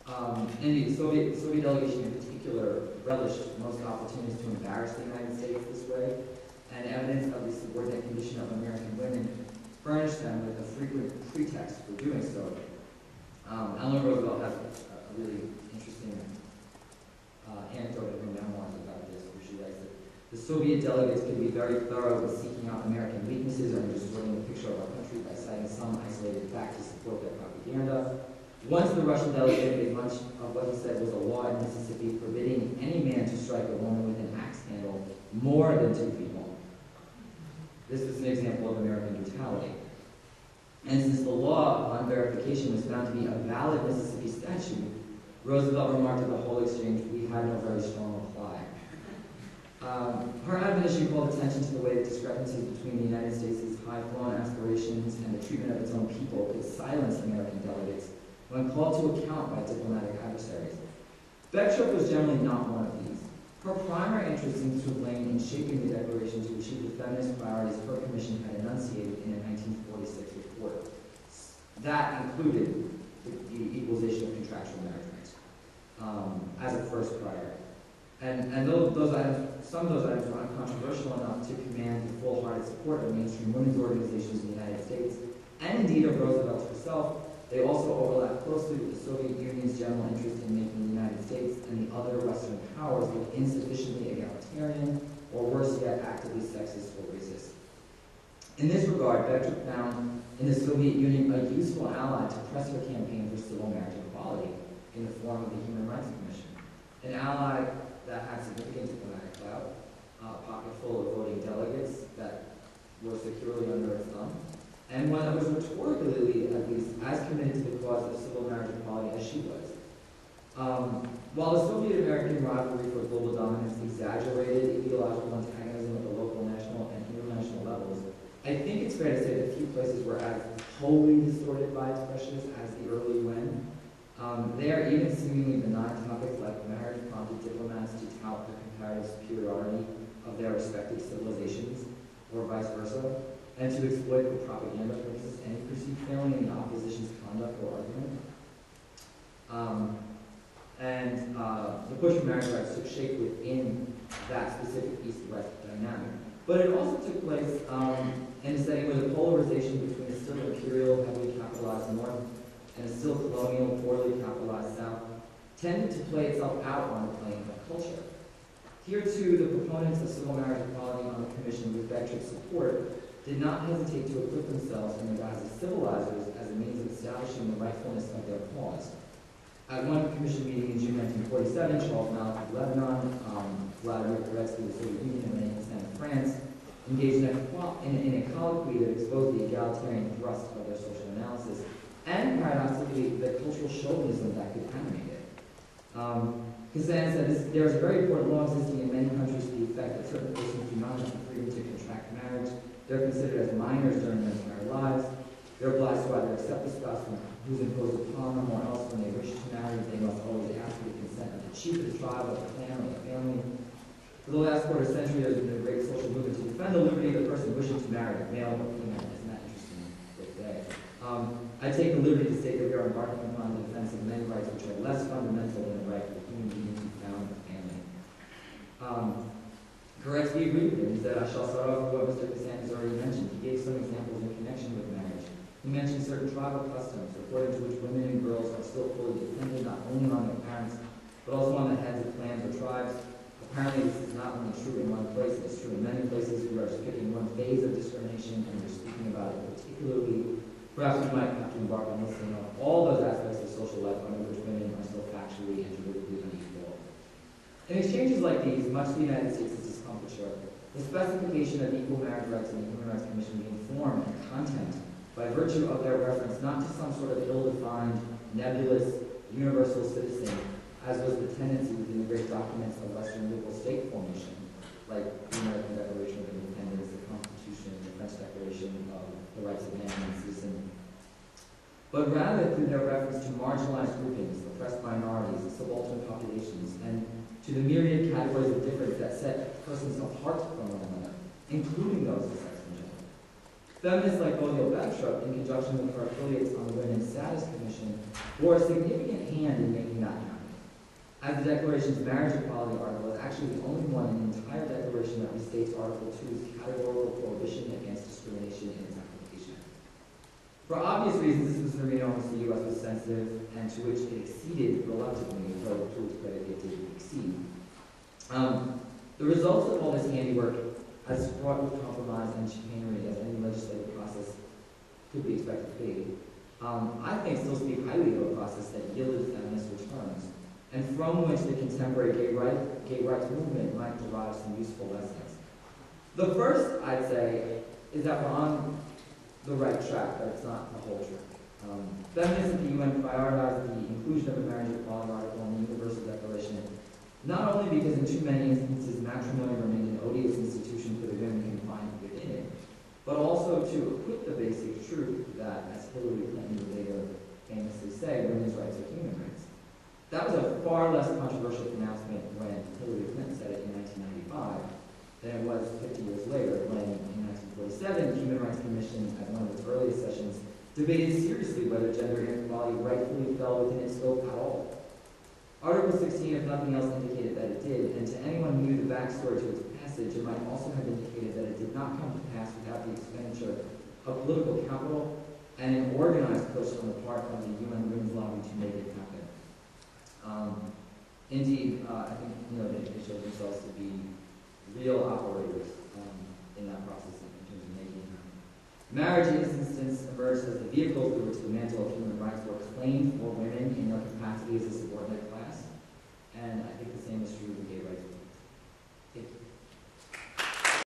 And the Soviet delegation in particular relished most opportunities to embarrass the United States this way, and evidence of the subordinate condition of American women furnished them with a frequent pretext for doing so. Eleanor Roosevelt has a really interesting anecdote in her memoirs about this, where she writes that the Soviet delegates could be very thorough in seeking out American weaknesses or in distorting the picture of our country by citing some isolated fact to support their propaganda. Once the Russian delegate made much of what he said was a law in Mississippi forbidding any man to strike a woman with an axe handle more than 2 feet long. This was an example of American brutality. And since the law upon verification was found to be a valid Mississippi statute, Roosevelt remarked at the whole exchange, "We had no very strong reply." Her admonition called attention to the way that discrepancies between the United States' high-flown aspirations and the treatment of its own people could silence American delegates when called to account by diplomatic adversaries. Beckstrup was generally not one of these. Her primary interest seems to have lain in shaping the declaration to achieve the feminist priorities her commission had enunciated in a 1946 report. That included the equalization of contractual marriage rights as a first priority. And those items, some of those items were uncontroversial enough to command the full-hearted support of mainstream women's organizations in the United States, and indeed of Roosevelt herself. They also overlap closely with the Soviet Union's general interest in making the United States and the other Western powers look insufficiently egalitarian, or worse yet, actively sexist or racist. In this regard, Beckstrup found in the Soviet Union a useful ally to press her campaign for civil marriage equality in the form of the Human Rights Commission, an ally that had significant diplomatic clout, a pocket full of voting delegates that were securely under its thumb, and one that was rhetorically, at least, as committed to the cause of civil marriage equality as she was. While the Soviet-American rivalry for global dominance exaggerated ideological antagonism at the local, national, and international levels, I think it's fair to say that few places were as wholly distorted by expressionists as the early UN. There, even seemingly benign topics like marriage prompted diplomats to tout the comparative superiority of their respective civilizations, or vice versa, and to exploit for propaganda purposes any perceived failing in the opposition's conduct or argument. The push for marriage rights took shape within that specific East-West dynamic. But it also took place in a setting where the polarization between a still imperial, heavily capitalized North and a still colonial, poorly capitalized South tended to play itself out on the plane of culture. Here, too, the proponents of civil marriage equality on the Commission with Beckstrup's support did not hesitate to equip themselves in the guise of civilizers as a means of establishing the rightfulness of their cause. At one Commission meeting in June 1947, Charles Malek of Lebanon, Vladimir Koretsky of the Soviet Union, and René Cassin of France engaged in a colloquy that exposed the egalitarian thrust of their social analysis and, paradoxically, the cultural chauvinism that could animate it. Cassin said, there is a very important law existing in many countries to the effect that certain persons do not have the freedom to contract marriage. They're considered as minors during their entire lives. They're obliged to either accept the spouse who's imposed upon them, or else when they wish to marry, they must always ask for the consent of the chief of the tribe, of the clan, or the family. For the last quarter century, there's been a great social movement to defend the liberty of the person wishing to marry, male or female. Isn't that interesting for today? I take the liberty to state that we are embarking upon the defense of many rights which are less fundamental than the right of a human being to be found in a family. Koretsky agreed with him. He said, I shall start off with what Mr. Cassin has already mentioned. He gave some examples in connection with marriage. He mentioned certain tribal customs, according to which women and girls are still fully dependent not only on their parents, but also on the heads of clans or tribes. Apparently, this is not only true in one place, it's true in many places. We are picking one phase of discrimination, and we're speaking about it particularly. Perhaps we might have to embark on listing of all those aspects of social life under which women are still factually and juridically unequal. In exchanges like these, much of the United States' discomfiture, the specification of equal marriage rights in the Human Rights Commission gained form and content by virtue of their reference not to some sort of ill-defined, nebulous, universal citizen, as was the tendency within the great documents of Western legal state formation, like the American Declaration of Independence, the Constitution, the French Declaration of the Rights of Man and Citizen, but rather through their reference to marginalized groupings, oppressed minorities, subaltern populations, and to the myriad categories of difference that set persons apart from one another, including those of sex and gender. Feminists like Moniel Bentrup, in conjunction with her affiliates on the Women's Status Commission, bore a significant hand in making that happen, as the Declaration's marriage equality article is actually the only one in the entire Declaration that restates Article 2's categorical prohibition against discrimination in its application. For obvious reasons, this was an arena on which the U.S. was sensitive and to which it exceeded reluctantly, though to its credit it did exceed. The results of all this handiwork, as fraught with compromise and chicanery as any legislative process could be expected to be, I think still speak highly of a process that yielded feminist returns, and from which the contemporary gay rights movement might derive some useful lessons. The first, I'd say, is that we're on the right track, but it's not the whole track. Feminists at the UN prioritized the inclusion of a marriage equality article in the Universal Declaration, not only because in too many instances matrimony remained an odious institution for the women confined within it, but also to equip the basic truth that, as Hillary Clinton would later famously say, women's rights are human rights. That was a far less controversial pronouncement when Hillary Clinton said it in 1995 than it was 50 years later when, in 1947, the Human Rights Commission, at one of its earliest sessions, debated seriously whether gender inequality rightfully fell within its scope at all. Article 16, if nothing else, indicated that it did, and to anyone who knew the backstory to its passage, it might also have indicated that it did not come to pass without the expenditure of political capital and an organized push on the part of the UN Women's Lobby to make it happen. Indeed, I think they showed themselves to be real operators in that process in terms of making it happen. Marriage, in this instance, emerged as the vehicle through which the mantle of human rights were claimed for women in their capacity as a subordinate class, and I think the same is true of the gay rights